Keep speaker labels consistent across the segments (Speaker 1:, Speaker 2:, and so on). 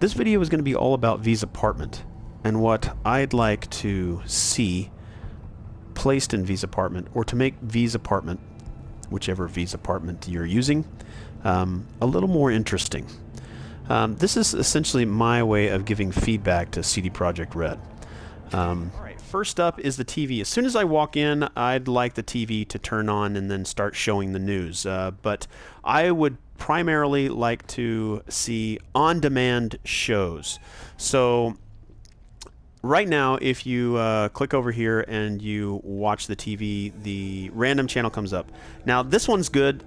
Speaker 1: This video is going to be all about V's apartment and what I'd like to see placed in V's apartment, or to make V's apartment, whichever V's apartment you're using, a little more interesting. This is essentially my way of giving feedback to CD Projekt Red. Alright, first up is the TV. As soon as I walk in, I'd like the TV to turn on and then start showing the news. But I would primarily like to see on-demand shows. So right now, if you click over here and you watch the TV, the random channel comes up. Now this one's good.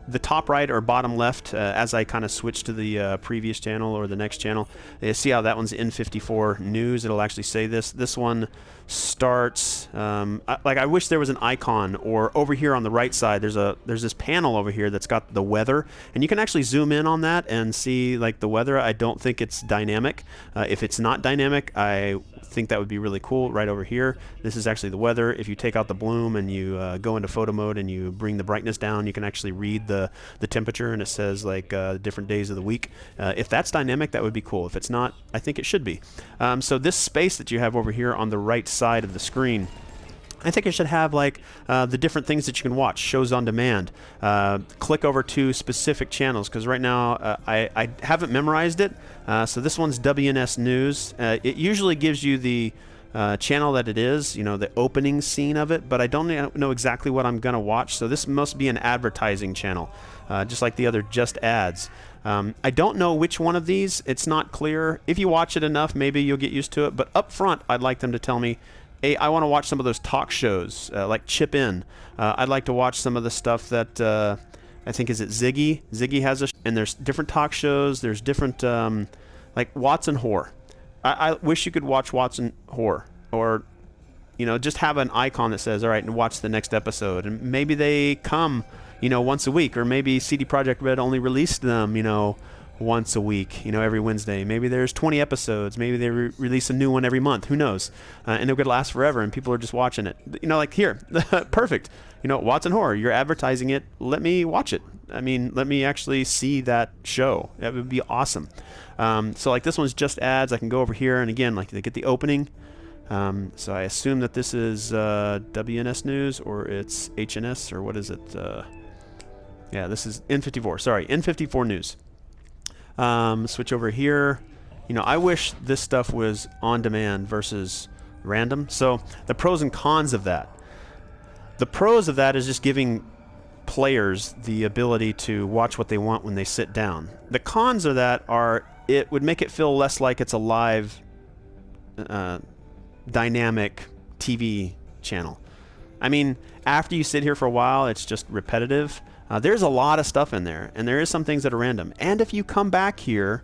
Speaker 1: The top right or bottom left, as I kind of switch to the previous channel or the next channel, you see how that one's N54 news. It'll actually say this. This one starts like, I wish there was an icon, or over here on the right side there's this panel over here that's got the weather, and you can actually zoom in on that and see like the weather. I don't think it's dynamic. If it's not dynamic, I think that would be really cool. Right over here, this is actually the weather. If you take out the bloom and you go into photo mode and you bring the brightness down, you can actually read the temperature, and it says like different days of the week. If that's dynamic, that would be cool. If it's not, I think it should be. So this space that you have over here on the right side of the screen, I think it should have like the different things that you can watch, shows on demand. Click over to specific channels, because right now I haven't memorized it. So this one's WNS News. It usually gives you the channel that it is, you know, the opening scene of it, but I don't know exactly what I'm going to watch. So this must be an advertising channel, just like the other just ads. I don't know which one of these. It's not clear. If you watch it enough, maybe you'll get used to it. But up front, I'd like them to tell me, hey, I want to watch some of those talk shows, like Chip In. I'd like to watch some of the stuff that I think, is it Ziggy? Ziggy has and there's different talk shows. There's different, like Watson Whore. I wish you could watch Watson Whore, or, you know, just have an icon that says, all right, and watch the next episode. And maybe they come, you know, once a week, or maybe CD Projekt Red only released them, you know, once a week, you know, every Wednesday. Maybe there's 20 episodes. Maybe they release a new one every month. Who knows? And they're going to last forever, and people are just watching it. You know, like here, perfect. You know, Watson Horror, you're advertising it. Let me watch it. I mean, let me actually see that show. That would be awesome. So like this one's just ads. I can go over here, and again, like they get the opening. So I assume that this is WNS News, or it's HNS, or what is it? Yeah, this is N54. Sorry, N54 News. Switch over here. You know, I wish this stuff was on demand versus random. So the pros and cons of that. The pros of that is just giving players the ability to watch what they want when they sit down. The cons of that are it would make it feel less like it's a live, dynamic TV channel. I mean, after you sit here for a while, it's just repetitive. There's a lot of stuff in there, and there is some things that are random. And if you come back here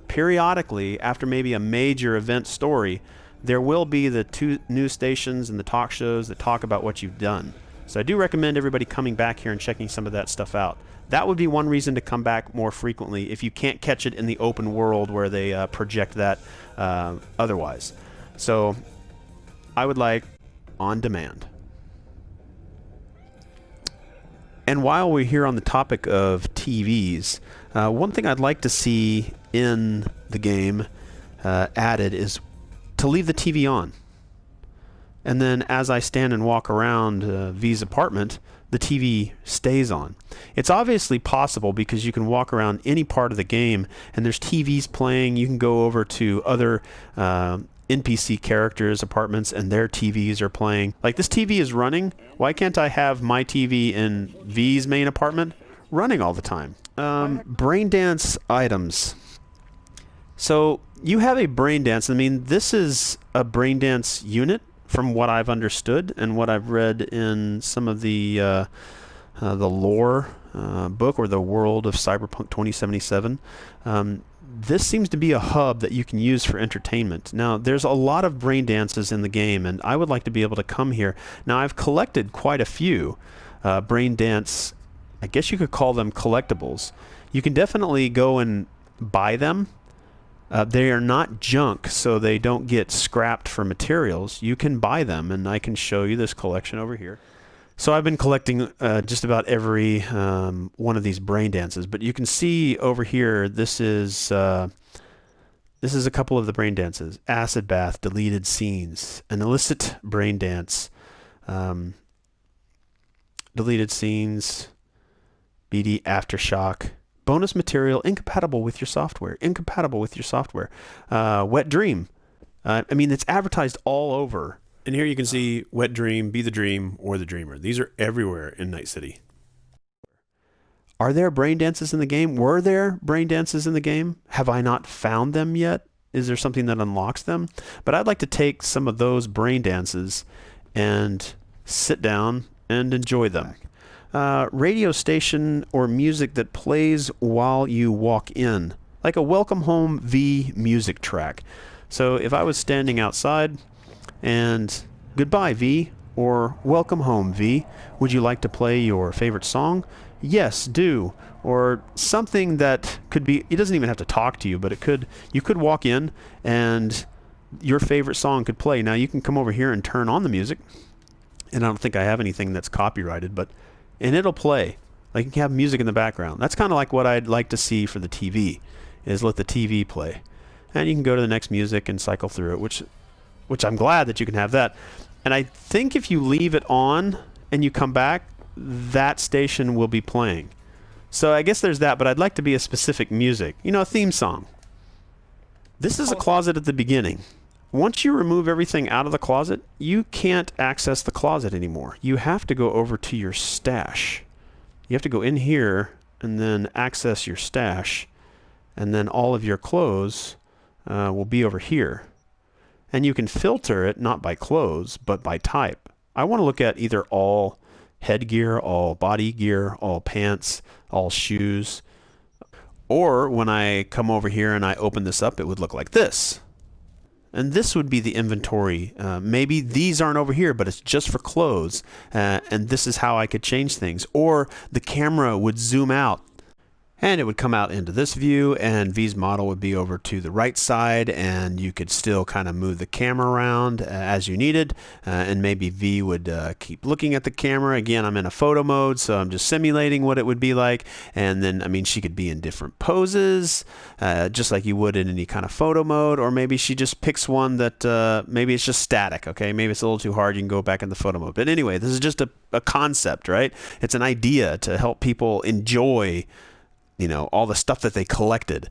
Speaker 1: periodically after maybe a major event story, there will be the two news stations and the talk shows that talk about what you've done. So I do recommend everybody coming back here and checking some of that stuff out. That would be one reason to come back more frequently if you can't catch it in the open world where they project that otherwise. So I would like on demand. And while we're here on the topic of TVs, one thing I'd like to see in the game added is to leave the TV on. And then as I stand and walk around V's apartment, the TV stays on. It's obviously possible because you can walk around any part of the game and there's TVs playing. You can go over to other NPC characters' apartments and their TVs are playing. Like this TV is running. Why can't I have my TV in V's main apartment running all the time? Brain dance items. So you have a brain dance. I mean, this is a brain dance unit from what I've understood and what I've read in some of the lore book, or the world of Cyberpunk 2077. This seems to be a hub that you can use for entertainment. Now, there's a lot of brain dances in the game, and I would like to be able to come here. Now, I've collected quite a few brain dance, I guess you could call them collectibles. You can definitely go and buy them. They are not junk, so they don't get scrapped for materials. You can buy them, and I can show you this collection over here. So I've been collecting just about every one of these brain dances, but you can see over here, this is a couple of the brain dances: acid bath, deleted scenes, an illicit brain dance, deleted scenes, BD aftershock, bonus material incompatible with your software, wet dream. I mean, it's advertised all over. And here you can see Wet Dream, Be the Dream, or The Dreamer. These are everywhere in Night City. Are there brain dances in the game? Were there brain dances in the game? Have I not found them yet? Is there something that unlocks them? But I'd like to take some of those brain dances and sit down and enjoy them. Radio station or music that plays while you walk in, like a Welcome Home V music track. So if I was standing outside and goodbye V, or welcome home V, would you like to play your favorite song? Yes, do. Or something that could be, it doesn't even have to talk to you, but you could walk in and your favorite song could play. Now you can come over here and turn on the music, and I don't think I have anything that's copyrighted, and it'll play. Like, you can have music in the background. That's kind of like what I'd like to see for the TV, is let the TV play. And you can go to the next music and cycle through it, which I'm glad that you can have that. And I think if you leave it on and you come back, that station will be playing. So I guess there's that, but I'd like to be a specific music. You know, a theme song. This is a closet at the beginning. Once you remove everything out of the closet, you can't access the closet anymore. You have to go over to your stash. You have to go in here and then access your stash, and then all of your clothes will be over here. And you can filter it not by clothes, but by type. I want to look at either all headgear, all body gear, all pants, all shoes. Or when I come over here and I open this up, it would look like this. And this would be the inventory. Maybe these aren't over here, but it's just for clothes. And this is how I could change things. Or the camera would zoom out, and it would come out into this view, and V's model would be over to the right side, and you could still kind of move the camera around as you needed, and maybe V would keep looking at the camera. Again, I'm in a photo mode, so I'm just simulating what it would be like. And then, I mean, she could be in different poses, just like you would in any kind of photo mode, or maybe she just picks one that maybe it's just static, okay? Maybe it's a little too hard, you can go back in the photo mode. But anyway, this is just a concept, right? It's an idea to help people enjoy, you know, all the stuff that they collected.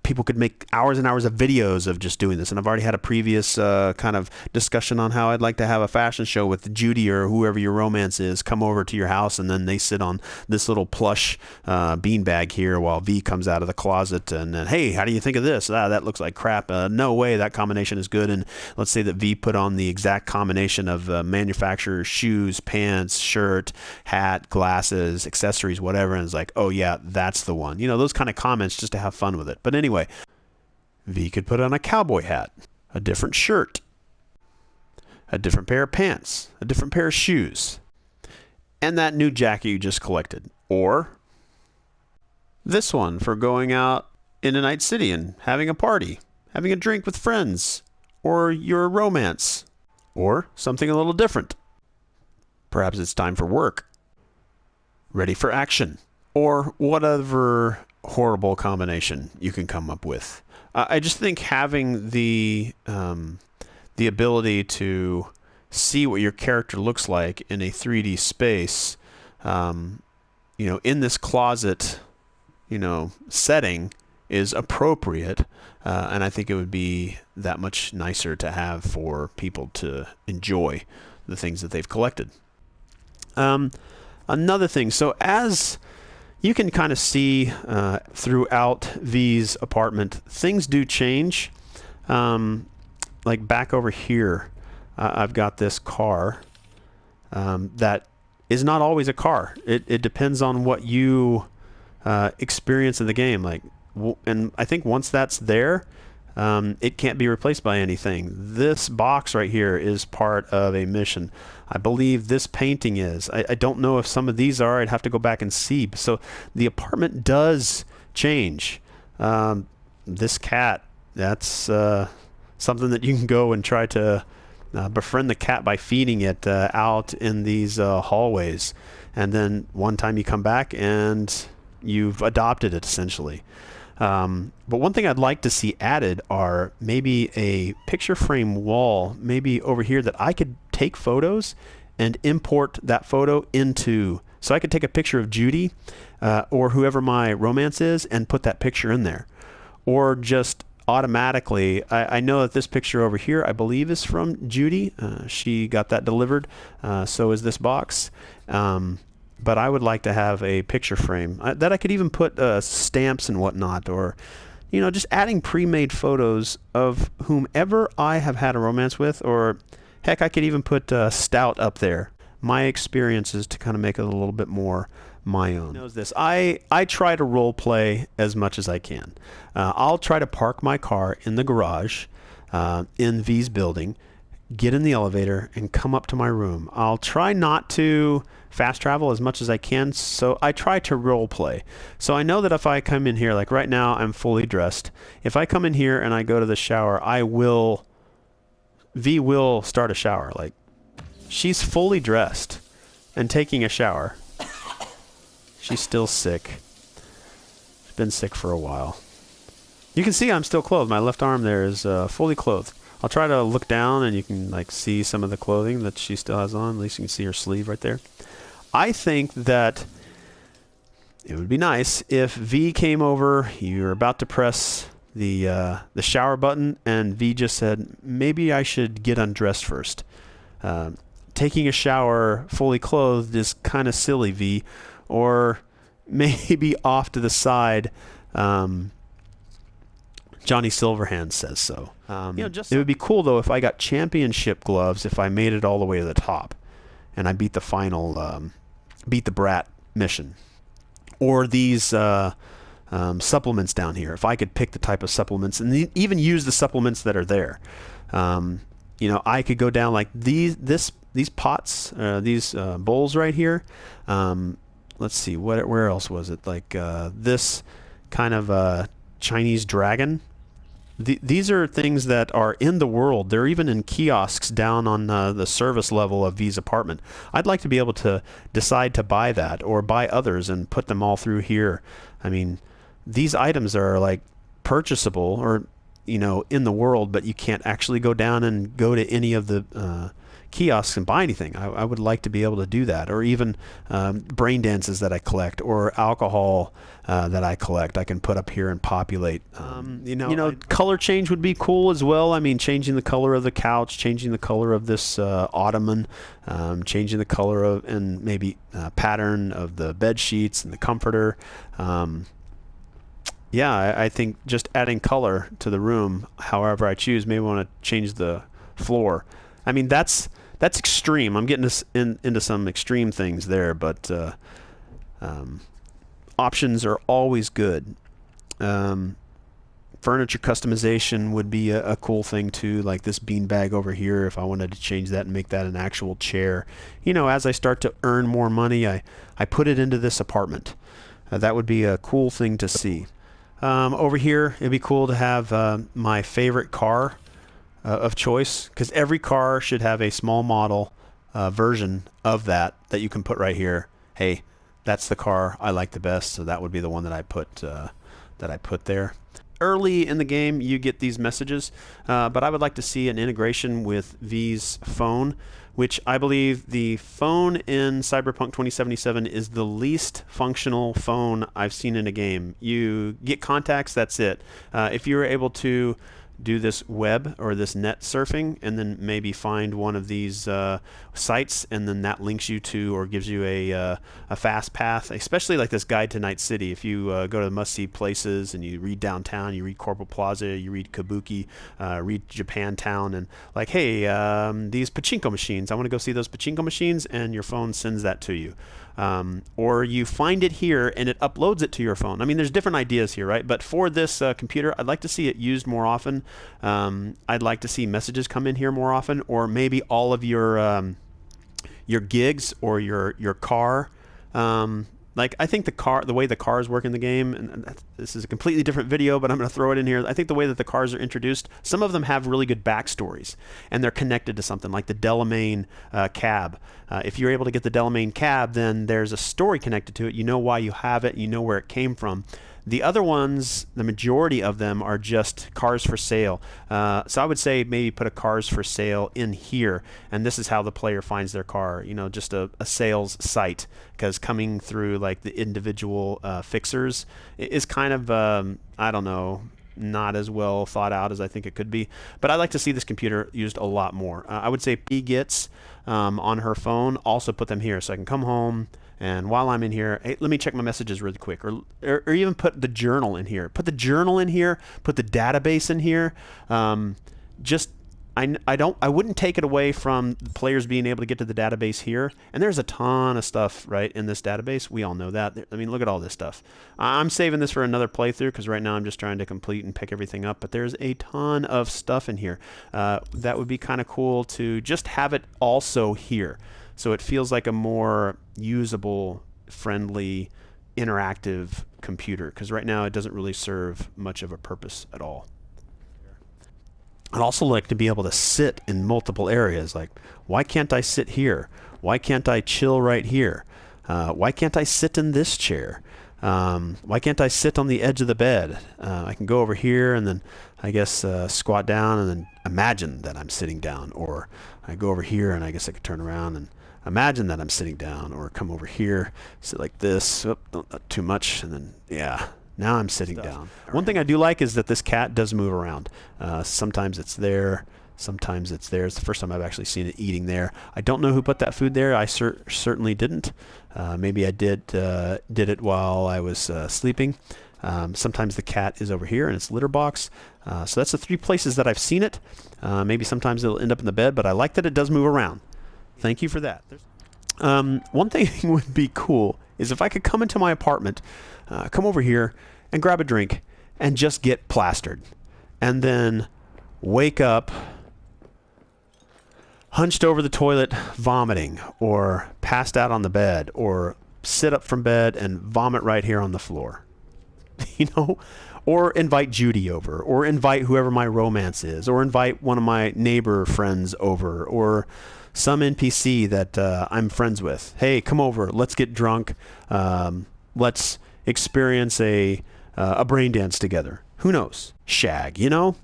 Speaker 1: People could make hours and hours of videos of just doing this. And I've already had a previous kind of discussion on how I'd like to have a fashion show with Judy or whoever your romance is come over to your house, and then they sit on this little plush beanbag here while V comes out of the closet, and then, hey, how do you think of this? That looks like crap. No way, that combination is good. And let's say that V put on the exact combination of manufacturer's shoes, pants, shirt, hat, glasses, accessories, whatever, and it's like, oh yeah, that's the one. You know, those kind of comments just to have fun with it. But anyway, V could put on a cowboy hat, a different shirt, a different pair of pants, a different pair of shoes, and that new jacket you just collected. Or this one for going out in a night city and having a party, having a drink with friends, or your romance, or something a little different. Perhaps it's time for work, ready for action, or whatever horrible combination you can come up with. I just think having the ability to see what your character looks like in a 3D space, you know, in this closet, you know, setting is appropriate, and I think it would be that much nicer to have for people to enjoy the things that they've collected. Another thing, so as you can kind of see throughout V's apartment, things do change. Like back over here, I've got this car that is not always a car. It depends on what you experience in the game. Like, and I think once that's there, it can't be replaced by anything. This box right here is part of a mission. I believe this painting is. I don't know if some of these are. I'd have to go back and see. So the apartment does change. This cat, that's something that you can go and try to befriend the cat by feeding it out in these hallways. And then one time you come back and you've adopted it essentially. But one thing I'd like to see added are maybe a picture frame wall, maybe over here, that I could take photos and import that photo into. So I could take a picture of Judy or whoever my romance is and put that picture in there. Or just automatically, I know that this picture over here, I believe, is from Judy. She got that delivered. So is this box. But I would like to have a picture frame that I could even put stamps and whatnot, or, you know, just adding pre-made photos of whomever I have had a romance with, or heck, I could even put Stout up there. My experiences to kind of make it a little bit more my own. Knows this. I try to role play as much as I can. I'll try to park my car in the garage in V's building, get in the elevator, and come up to my room. I'll try not to fast travel as much as I can, so I try to role play. So I know that if I come in here, like right now I'm fully dressed. If I come in here and I go to the shower, V will start a shower. Like, she's fully dressed and taking a shower. She's still sick. She's been sick for a while. You can see I'm still clothed. My left arm there is fully clothed. I'll try to look down and you can like see some of the clothing that she still has on. At least you can see her sleeve right there. I think that it would be nice if V came over, you're about to press the shower button, and V just said, maybe I should get undressed first. Taking a shower fully clothed is kind of silly, V. Or maybe off to the side, Johnny Silverhand says so. It would be cool, though, if I got championship gloves if I made it all the way to the top and I beat the final, beat the Brat mission. Or these supplements down here. If I could pick the type of supplements and even use the supplements that are there. You know, I could go down like these pots, these bowls right here. Let's see, where else was it? Like this kind of Chinese dragon. These are things that are in the world. They're even in kiosks down on the service level of V's apartment. I'd like to be able to decide to buy that or buy others and put them all through here. I mean, these items are like purchasable or, you know, in the world, but you can't actually go down and go to any of the kiosks and buy anything. I would like to be able to do that, or even brain dances that I collect, or alcohol that I collect. I can put up here and populate. Color change would be cool as well. I mean, changing the color of the couch, changing the color of this ottoman, changing the color of and maybe pattern of the bed sheets and the comforter. I think just adding color to the room, however I choose. Maybe I want to change the floor. I mean, that's extreme. I'm getting into some extreme things there, but options are always good. Furniture customization would be a cool thing too, like this beanbag over here. If I wanted to change that and make that an actual chair, you know, as I start to earn more money, I put it into this apartment. That would be a cool thing to see. Over here, it'd be cool to have my favorite car of choice, because every car should have a small model version of that you can put right here. Hey, that's the car I like the best, so that would be the one that I put there. Early in the game, you get these messages, but I would like to see an integration with V's phone, which I believe the phone in Cyberpunk 2077 is the least functional phone I've seen in a game. You get contacts, that's it. If you were able to do this web or this net surfing and then maybe find one of these sites, and then that links you to or gives you a fast path, especially like this guide to Night City. If you go to the must-see places and you read downtown, you read Corporal Plaza, you read Kabuki, read Japantown, and like, hey, these pachinko machines, I want to go see those pachinko machines, and your phone sends that to you. Or you find it here and it uploads it to your phone. I mean, there's different ideas here, right? But for this computer, I'd like to see it used more often. I'd like to see messages come in here more often, or maybe all of your gigs or your car Like, I think the way the cars work in the game, and this is a completely different video, but I'm going to throw it in here. I think the way that the cars are introduced, some of them have really good backstories, and they're connected to something, like the Delamain cab. If you're able to get the Delamain cab, then there's a story connected to it. You know why you have it. You know where it came from. The other ones, the majority of them are just cars for sale. So I would say maybe put a cars for sale in here, and this is how the player finds their car. You know, just a sales site, because coming through like the individual fixers is kind of, I don't know, not as well thought out as I think it could be. But I'd like to see this computer used a lot more. I would say P gets on her phone, also put them here so I can come home. And while I'm in here, hey, let me check my messages really quick, or even put the journal in here. Put the journal in here. Put the database in here. I wouldn't take it away from players being able to get to the database here. And there's a ton of stuff right in this database. We all know that. I mean, look at all this stuff. I'm saving this for another playthrough because right now I'm just trying to complete and pick everything up. But there's a ton of stuff in here. That would be kind of cool to just have it also here, so it feels like a more usable, friendly, interactive computer, because right now it doesn't really serve much of a purpose at all. I'd also like to be able to sit in multiple areas. Like, why can't I sit here? Why can't I chill right here? Why can't I sit in this chair? Why can't I sit on the edge of the bed? I can go over here and then I guess squat down and then imagine that I'm sitting down, or I go over here and I guess I could turn around and imagine that I'm sitting down, or come over here, sit like this, not too much, and then, yeah, now I'm sitting down. One thing I do like is that this cat does move around. Sometimes it's there, sometimes it's there. It's the first time I've actually seen it eating there. I don't know who put that food there. I certainly didn't. Maybe I did it while I was sleeping. Sometimes the cat is over here in its litter box. So that's the 3 places that I've seen it. Maybe sometimes it'll end up in the bed, but I like that it does move around. Thank you for that. One thing would be cool is if I could come into my apartment, come over here and grab a drink and just get plastered, and then wake up hunched over the toilet vomiting, or passed out on the bed, or sit up from bed and vomit right here on the floor. You know? Or invite Judy over, or invite whoever my romance is, or invite one of my neighbor friends over, or some NPC that I'm friends with. Hey, come over. Let's get drunk. Let's experience a brain dance together. Who knows? Shag, you know?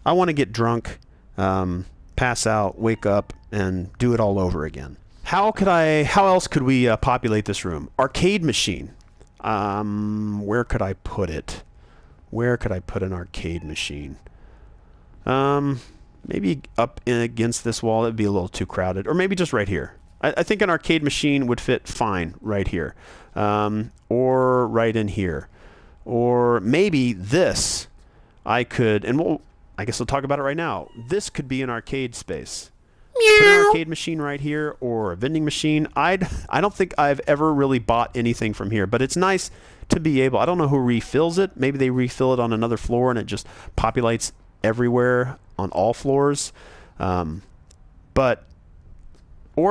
Speaker 1: I want to get drunk, pass out, wake up, and do it all over again. How else could we populate this room? Arcade machine. Where could I put it? Where could I put an arcade machine? Maybe up against this wall. It'd be a little too crowded. Or maybe just right here. I think an arcade machine would fit fine right here. Or right in here. Or maybe this. I could, and I guess we'll talk about it right now. This could be an arcade space. Put an arcade machine right here, or a vending machine. I don't think I've ever really bought anything from here, but it's nice to be able, I don't know who refills it. Maybe they refill it on another floor and it just populates everywhere on all floors. Or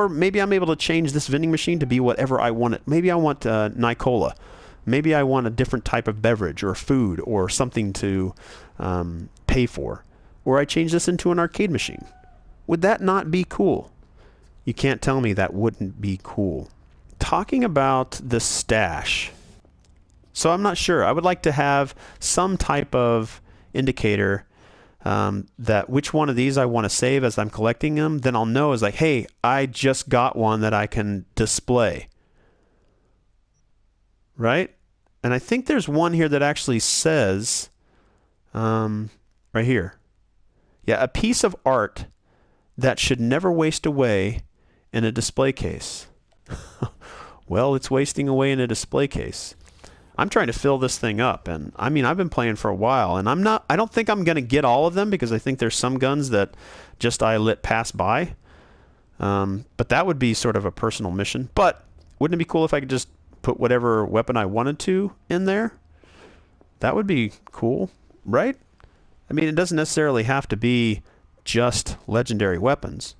Speaker 1: maybe I'm able to change this vending machine to be whatever I want it. Maybe I want Nicola. Maybe I want a different type of beverage or food or something to pay for. Or I change this into an arcade machine. Would that not be cool? You can't tell me that wouldn't be cool. Talking about the stash. So I'm not sure. I would like to have some type of indicator that which one of these I want to save as I'm collecting them. Then I'll know is like, hey, I just got one that I can display. Right? And I think there's one here that actually says, right here. Yeah, a piece of art that should never waste away in a display case. Well, it's wasting away in a display case. I'm trying to fill this thing up, and I mean, I've been playing for a while, and I don't think I'm going to get all of them because I think there's some guns that just I let pass by. But that would be sort of a personal mission. But wouldn't it be cool if I could just put whatever weapon I wanted to in there? That would be cool, right? I mean, it doesn't necessarily have to be just legendary weapons.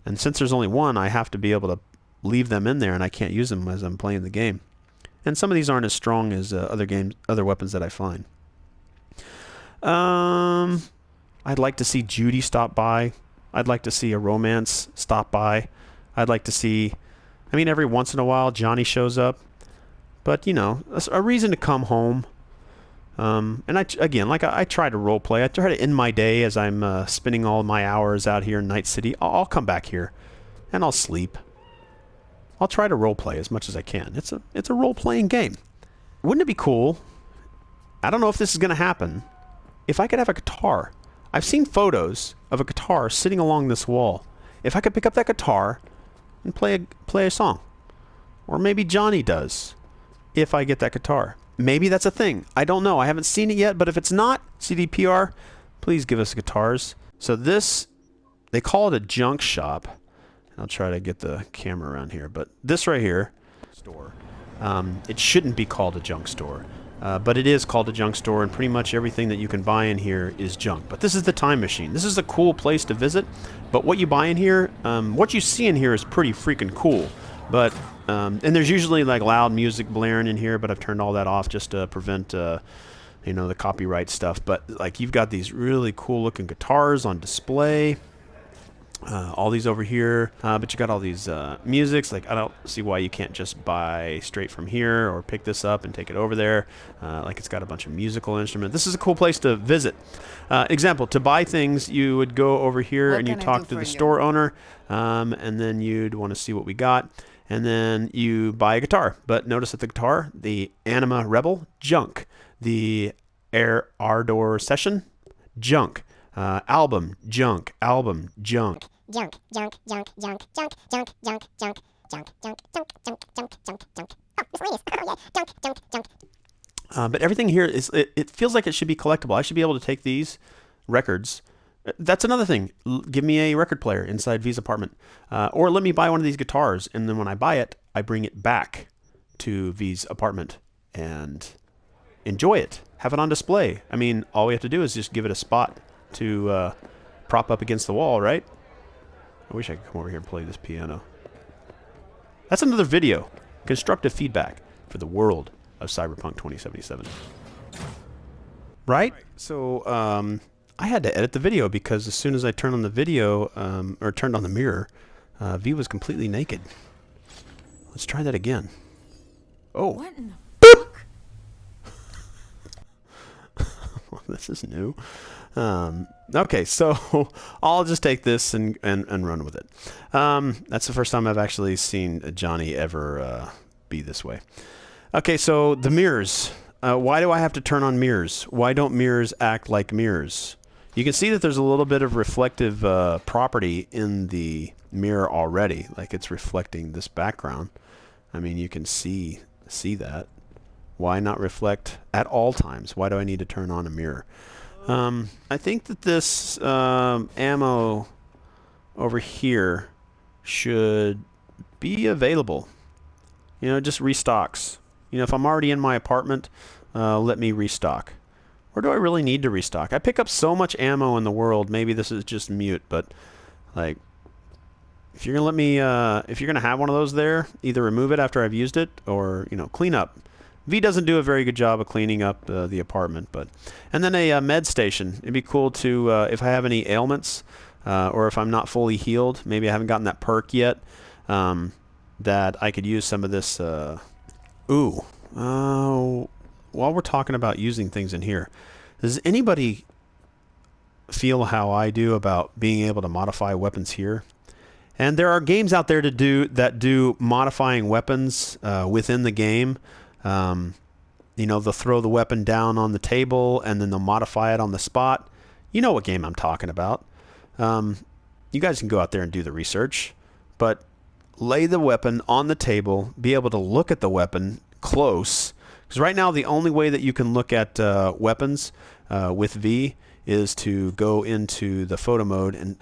Speaker 1: And since there's only one, I have to be able to leave them in there, and I can't use them as I'm playing the game. And some of these aren't as strong as other weapons that I find. I'd like to see Judy stop by. I'd like to see a romance stop by. I'd like to see, I mean, every once in a while Johnny shows up. But, you know, a reason to come home. And I try to role play. I try to end my day as I'm spending all my hours out here in Night City. I'll come back here and I'll sleep. I'll try to role play as much as I can. It's a role playing game. Wouldn't it be cool? I don't know if this is going to happen. If I could have a guitar. I've seen photos of a guitar sitting along this wall. If I could pick up that guitar and play a song. Or maybe Johnny does. If I get that guitar. Maybe that's a thing. I don't know. I haven't seen it yet, but if it's not, CDPR, please give us guitars. So this, they call it a junk shop. I'll try to get the camera around here, but this right here, store. It shouldn't be called a junk store, but it is called a junk store, and pretty much everything that you can buy in here is junk. But this is the time machine. This is a cool place to visit, but what you buy in here, what you see in here is pretty freaking cool. But and there's usually like loud music blaring in here, but I've turned all that off just to prevent you know, the copyright stuff. But like you've got these really cool looking guitars on display. All these over here, but you got all these musics. Like I don't see why you can't just buy straight from here or pick this up and take it over there. Like it's got a bunch of musical instruments. This is a cool place to visit. Example, to buy things, you would go over here and you talk to the store owner, and then you'd want to see what we got, and then you buy a guitar. But notice that the guitar, the Anima Rebel, junk. The Air Ardor Session, junk. Album, junk. Album, junk. Junk, junk, junk, junk, junk, junk, junk, junk, junk, junk, junk, junk, junk, junk, junk. Oh, miscellaneous. Oh, yeah. Junk, junk, junk. But everything here is, it feels like it should be collectible. I should be able to take these records. That's another thing. Give me a record player inside V's apartment. Or let me buy one of these guitars, and then when I buy it, I bring it back to V's apartment and enjoy it. Have it on display. I mean, all we have to do is just give it a spot to prop up against the wall, right? I wish I could come over here and play this piano. That's another video. Constructive feedback for the world of Cyberpunk 2077. Right? So, I had to edit the video because as soon as I turned on the video, or turned on the mirror, V was completely naked. Let's try that again. Oh.
Speaker 2: What in the fuck?
Speaker 1: Well, this is new. Okay, so I'll just take this and run with it. That's the first time I've actually seen Johnny ever be this way. Okay, so the mirrors. Why do I have to turn on mirrors? Why don't mirrors act like mirrors? You can see that there's a little bit of reflective property in the mirror already, like it's reflecting this background. I mean, you can see that. Why not reflect at all times? Why do I need to turn on a mirror? I think that this ammo over here should be available. You know, just restocks. You know, if I'm already in my apartment, let me restock. Or do I really need to restock? I pick up so much ammo in the world. Maybe this is just mute, but like, if you're gonna let me, if you're gonna have one of those there, either remove it after I've used it, or you know, clean up. V doesn't do a very good job of cleaning up the apartment, and then a med station. It'd be cool to, if I have any ailments, or if I'm not fully healed, maybe I haven't gotten that perk yet, that I could use some of this. While we're talking about using things in here, does anybody feel how I do about being able to modify weapons here? And there are games out there that do modifying weapons within the game. You know, they'll throw the weapon down on the table and then they'll modify it on the spot. You know what game I'm talking about. You guys can go out there and do the research, but lay the weapon on the table, be able to look at the weapon close. Because right now the only way that you can look at weapons with V is to go into the photo mode, and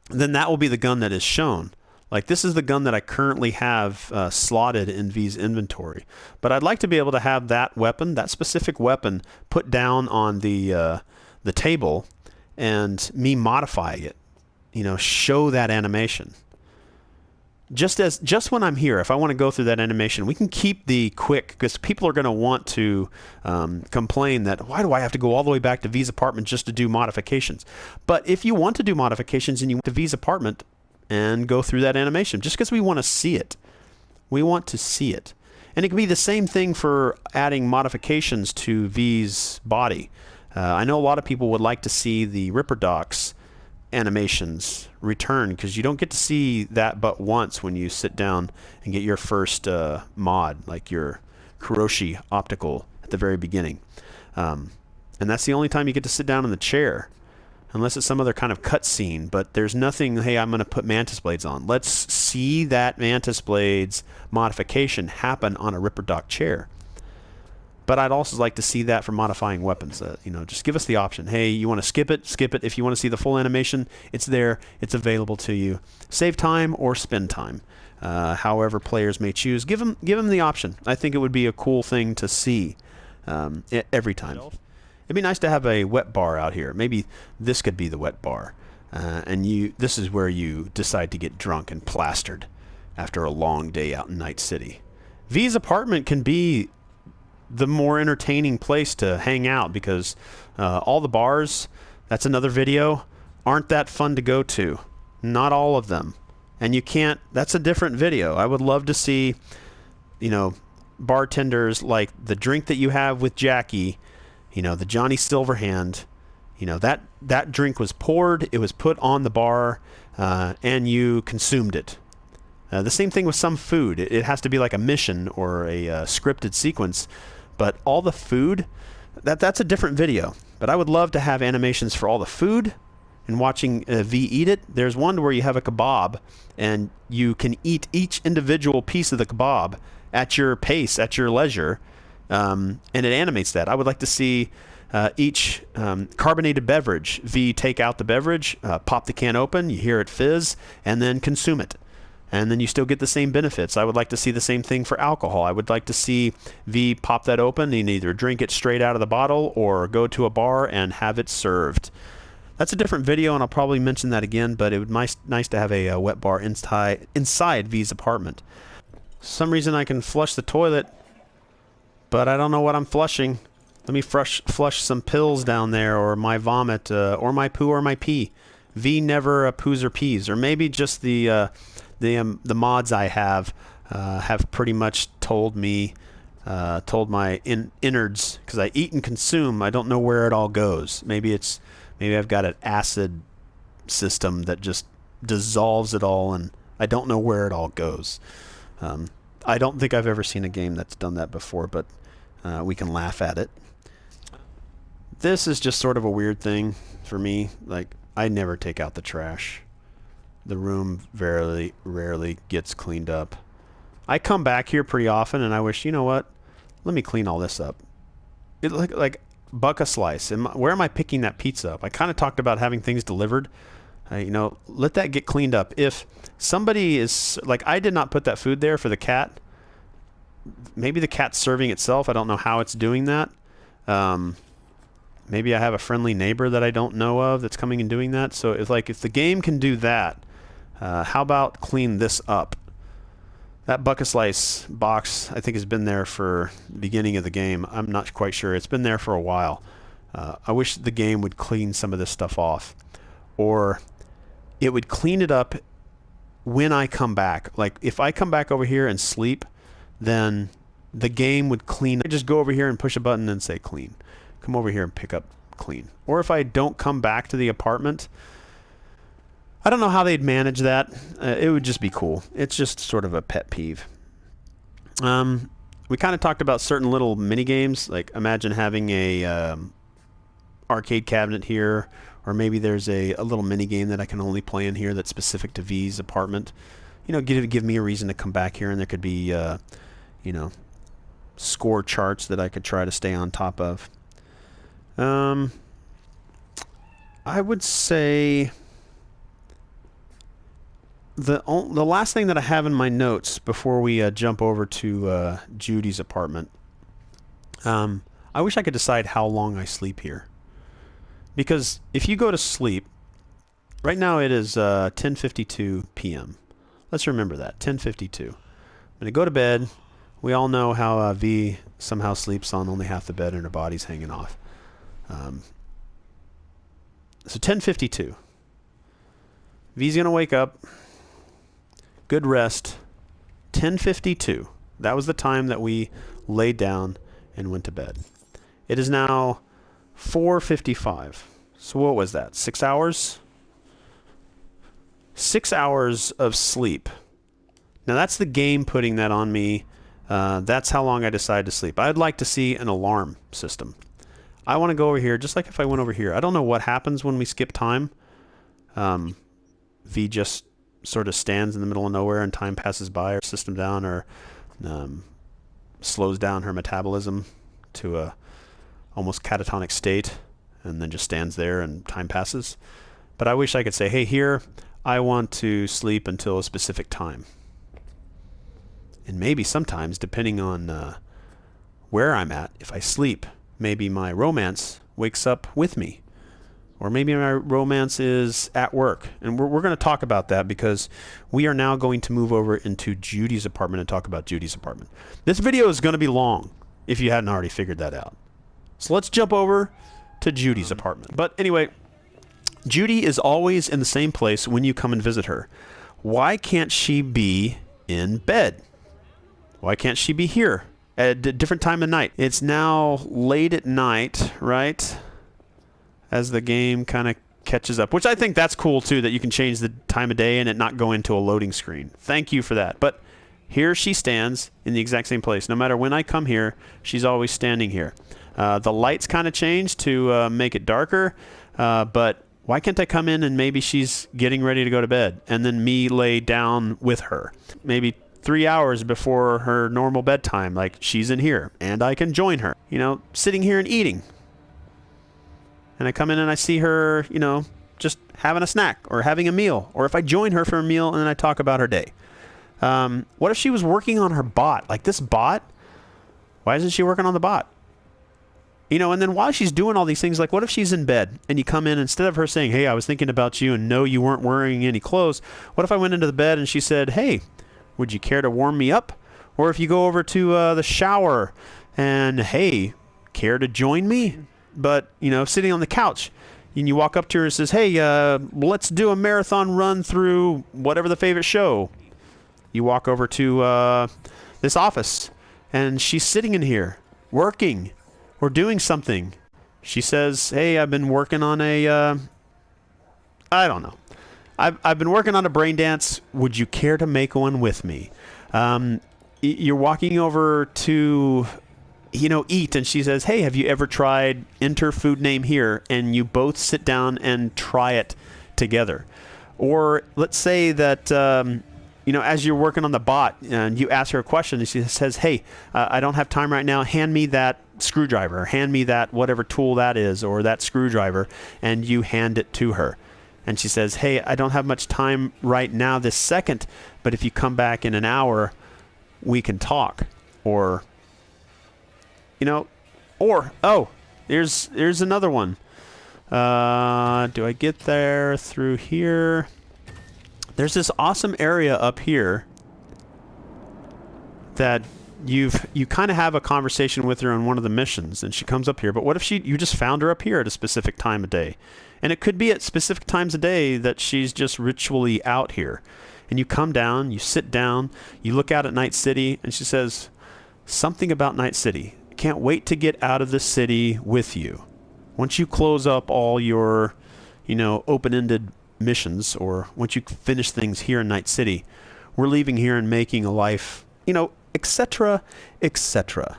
Speaker 1: then that will be the gun that is shown. Like this is the gun that I currently have slotted in V's inventory. But I'd like to be able to have that weapon, that specific weapon, put down on the table and me modifying it. You know, show that animation. just when I'm here, if I want to go through that animation, we can keep the quick, because people are going to want to complain that, why do I have to go all the way back to V's apartment just to do modifications? But if you want to do modifications and you want to V's apartment and go through that animation, just because we want to see it. We want to see it. And it can be the same thing for adding modifications to V's body. I know a lot of people would like to see the Ripper Docs animations return, because you don't get to see that but once when you sit down and get your first mod, like your Kuroshi optical at the very beginning. And that's the only time you get to sit down in the chair, unless it's some other kind of cutscene. But there's nothing, hey, I'm going to put Mantis Blades on. Let's see that Mantis Blades modification happen on a Ripper Doc chair. But I'd also like to see that for modifying weapons. You know, just give us the option. Hey, you want to skip it? Skip it. If you want to see the full animation, it's there. It's available to you. Save time or spend time. However players may choose. Give them the option. I think it would be a cool thing to see every time. It'd be nice to have a wet bar out here. Maybe this could be the wet bar. And this is where you decide to get drunk and plastered after a long day out in Night City. V's apartment can be the more entertaining place to hang out, because all the bars, that's another video, aren't that fun to go to. Not all of them. And you can't, that's a different video. I would love to see, you know, bartenders, like the drink that you have with Jackie, you know, the Johnny Silverhand, you know, that drink was poured, it was put on the bar, and you consumed it. The same thing with some food. It has to be like a mission or a scripted sequence. But all the food, that's a different video. But I would love to have animations for all the food and watching V eat it. There's one where you have a kebab and you can eat each individual piece of the kebab at your pace, at your leisure, and it animates that. I would like to see each carbonated beverage, V take out the beverage, pop the can open, you hear it fizz, and then consume it. And then you still get the same benefits. I would like to see the same thing for alcohol. I would like to see V pop that open and either drink it straight out of the bottle or go to a bar and have it served. That's a different video, and I'll probably mention that again, but it would be nice to have a wet bar inside V's apartment. Some reason I can flush the toilet, but I don't know what I'm flushing. Let me flush some pills down there, or my vomit, or my poo or my pee. V never poos or pees. Or maybe just the mods I have pretty much told me, told my innards, because I eat and consume, I don't know where it all goes. Maybe I've got an acid system that just dissolves it all, and I don't know where it all goes. I don't think I've ever seen a game that's done that before, but we can laugh at it. This is just sort of a weird thing for me. Like, I never take out the trash. The room very rarely gets cleaned up. I come back here pretty often, and I wish, you know what? Let me clean all this up. It like buck a slice. Where am I picking that pizza up? I kind of talked about having things delivered. You know, let that get cleaned up. If somebody is like, I did not put that food there for the cat. Maybe the cat's serving itself. I don't know how it's doing that. Maybe I have a friendly neighbor that I don't know of that's coming and doing that. So if the game can do that, how about clean this up? That bucket slice box, I think, has been there for the beginning of the game. I'm not quite sure. It's been there for a while. I wish the game would clean some of this stuff off. Or it would clean it up when I come back. Like, if I come back over here and sleep, then the game would clean. I just go over here and push a button and say clean. Come over here and pick up clean. Or if I don't come back to the apartment, I don't know how they'd manage that. It would just be cool. It's just sort of a pet peeve. We kind of talked about certain little mini games. Like, imagine having a arcade cabinet here, or maybe there's a little mini game that I can only play in here that's specific to V's apartment. You know, give me a reason to come back here, and there could be, you know, score charts that I could try to stay on top of. I would say the last thing that I have in my notes before we jump over to Judy's apartment, I wish I could decide how long I sleep here. Because if you go to sleep, right now it is 10:52 p.m. Let's remember that. 10:52. I'm going to go to bed. We all know how V somehow sleeps on only half the bed and her body's hanging off. So 10:52. V's going to wake up. Good rest. 10:52. That was the time that we laid down and went to bed. It is now 4:55. So what was that? 6 hours? 6 hours of sleep. Now that's the game putting that on me. That's how long I decide to sleep. I'd like to see an alarm system. I want to go over here, just like if I went over here. I don't know what happens when we skip time. V just sort of stands in the middle of nowhere and time passes by, or system down, or slows down her metabolism to a almost catatonic state, and then just stands there and time passes. But I wish I could say, hey, here, I want to sleep until a specific time. And maybe sometimes, depending on where I'm at, if I sleep, maybe my romance wakes up with me. Or maybe my romance is at work. And we're going to talk about that, because we are now going to move over into Judy's apartment and talk about Judy's apartment. This video is going to be long, if you hadn't already figured that out. So let's jump over to Judy's apartment. But anyway, Judy is always in the same place when you come and visit her. Why can't she be in bed? Why can't she be here at a different time of night? It's now late at night, right? As the game kind of catches up, which I think that's cool too, that you can change the time of day and it not go into a loading screen. Thank you for that. But here she stands in the exact same place. No matter when I come here, she's always standing here. The lights kind of changed to make it darker, but why can't I come in and maybe she's getting ready to go to bed and then me lay down with her? Maybe 3 hours before her normal bedtime, like she's in here and I can join her, you know, sitting here and eating. And I come in and I see her, you know, just having a snack or having a meal. Or if I join her for a meal and then I talk about her day. What if she was working on her bot? Like this bot, why isn't she working on the bot? You know, and then while she's doing all these things, like what if she's in bed and you come in, instead of her saying, hey, I was thinking about you, and no, you weren't wearing any clothes. What if I went into the bed and she said, hey, would you care to warm me up? Or if you go over to the shower and, hey, care to join me? But, you know, sitting on the couch, and you walk up to her and says, hey, let's do a marathon run through whatever the favorite show. You walk over to this office, and she's sitting in here, working, or doing something. She says, hey, I've been working on a, I don't know. I've been working on a brain dance. Would you care to make one with me? You're walking over to, you know, eat, and she says, hey, have you ever tried enter food name here? And you both sit down and try it together. Or let's say that, you know, as you're working on the bot and you ask her a question and she says, hey, I don't have time right now. Hand me that screwdriver. Hand me that whatever tool that is, or that screwdriver, and you hand it to her. And she says, hey, I don't have much time right now this second, but if you come back in an hour, we can talk. Or, you know, or, oh, here's another one. Do I get there through here? There's this awesome area up here that you kind of have a conversation with her on one of the missions, and she comes up here. But what if you just found her up here at a specific time of day? And it could be at specific times of day that she's just ritually out here. And you come down, you sit down, you look out at Night City, and she says something about Night City. Can't wait to get out of the city with you. Once you close up all your, you know, open-ended missions, or once you finish things here in Night City, we're leaving here and making a life, you know, etc., etc.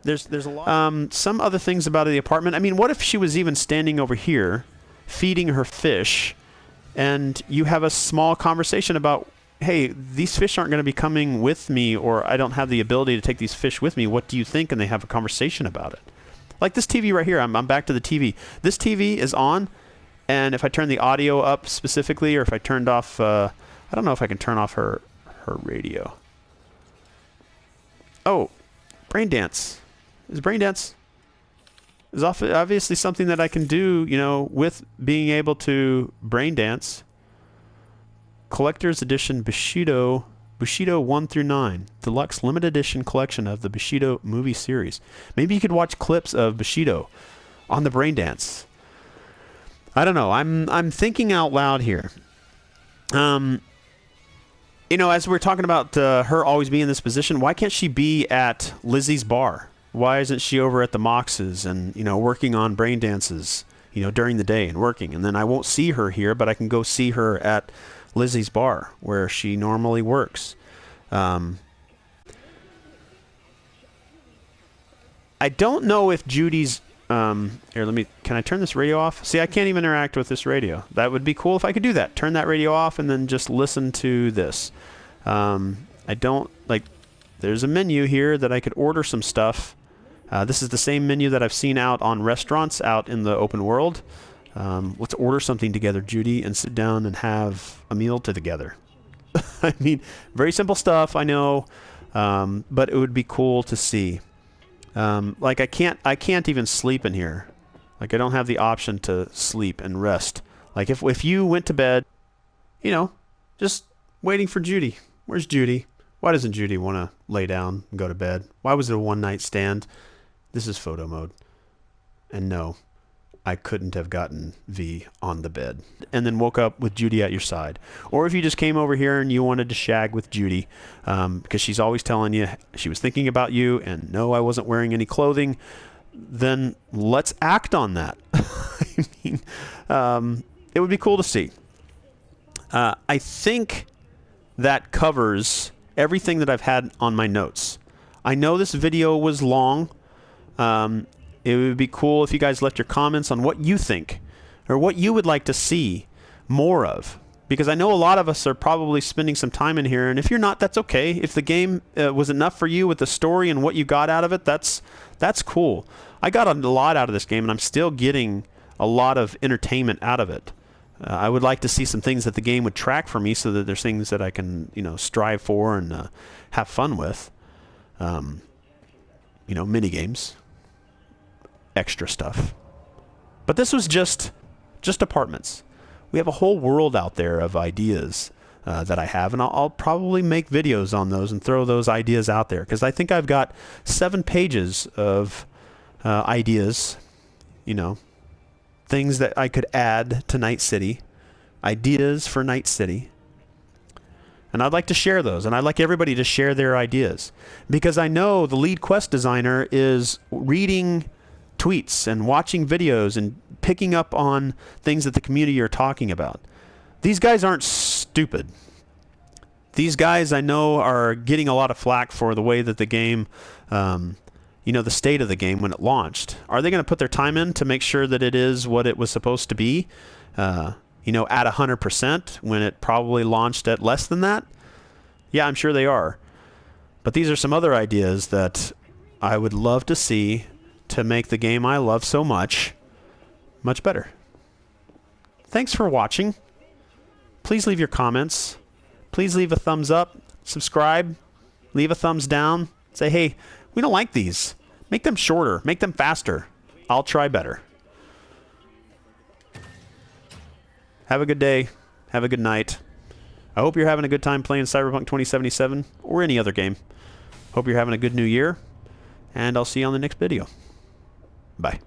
Speaker 1: There's a lot. Some other things about the apartment. I mean, what if she was even standing over here, feeding her fish, and you have a small conversation about, hey, these fish aren't going to be coming with me, or I don't have the ability to take these fish with me. What do you think? And they have a conversation about it. Like this TV right here. I'm back to the TV. This TV is on, and if I turn the audio up specifically, or if I turned off, I don't know if I can turn off her radio. Oh, brain dance. Brain dance is obviously something that I can do, you know, with being able to brain dance. Collector's Edition Bushido 1 through 9. Deluxe limited edition collection of the Bushido movie series. Maybe you could watch clips of Bushido on the brain dance. I don't know. I'm thinking out loud here. You know, as we're talking about her always being in this position, why can't she be at Lizzie's bar? Why isn't she over at the Mox's and, you know, working on brain dances, you know, during the day and working? And then I won't see her here, but I can go see her at Lizzie's bar where she normally works. I don't know if Judy's... here, can I turn this radio off? See, I can't even interact with this radio. That would be cool if I could do that. Turn that radio off and then just listen to this. I don't, like, there's a menu here that I could order some stuff. This is the same menu that I've seen out on restaurants out in the open world. Let's order something together, Judy, and sit down and have a meal together. I mean, very simple stuff, I know, but it would be cool to see. Like I can't even sleep in here. Like I don't have the option to sleep and rest. Like if you went to bed, you know, just waiting for Judy. Where's Judy? Why doesn't Judy want to lay down and go to bed? Why was it a one night stand? This is photo mode. And no, I couldn't have gotten V on the bed and then woke up with Judy at your side. Or if you just came over here and you wanted to shag with Judy, because she's always telling you she was thinking about you and no, I wasn't wearing any clothing, then let's act on that. I mean, it would be cool to see. I think that covers everything that I've had on my notes. I know this video was long. It would be cool if you guys left your comments on what you think or what you would like to see more of. Because I know a lot of us are probably spending some time in here, and if you're not, that's okay. If the game was enough for you with the story and what you got out of it, that's cool. I got a lot out of this game, and I'm still getting a lot of entertainment out of it. I would like to see some things that the game would track for me so that there's things that I can, you know, strive for and have fun with. You know, mini games. Extra stuff. But this was just apartments. We have a whole world out there of ideas that I have, and I'll probably make videos on those and throw those ideas out there because I think I've got 7 pages of ideas, you know, things that I could add to Night City, ideas for Night City. And I'd like to share those, and I'd like everybody to share their ideas because I know the lead quest designer is reading tweets and watching videos and picking up on things that the community are talking about. These guys aren't stupid. These guys I know are getting a lot of flack for the way that the game, you know, the state of the game when it launched. Are they going to put their time in to make sure that it is what it was supposed to be, you know, at 100% when it probably launched at less than that? Yeah, I'm sure they are. But these are some other ideas that I would love to see to make the game I love so much better. Thanks for watching. Please leave your comments. Please leave a thumbs up, subscribe, leave a thumbs down. Say, hey, we don't like these. Make them shorter, make them faster. I'll try better. Have a good day. Have a good night. I hope you're having a good time playing Cyberpunk 2077 or any other game. Hope you're having a good new year, and I'll see you on the next video. Bye.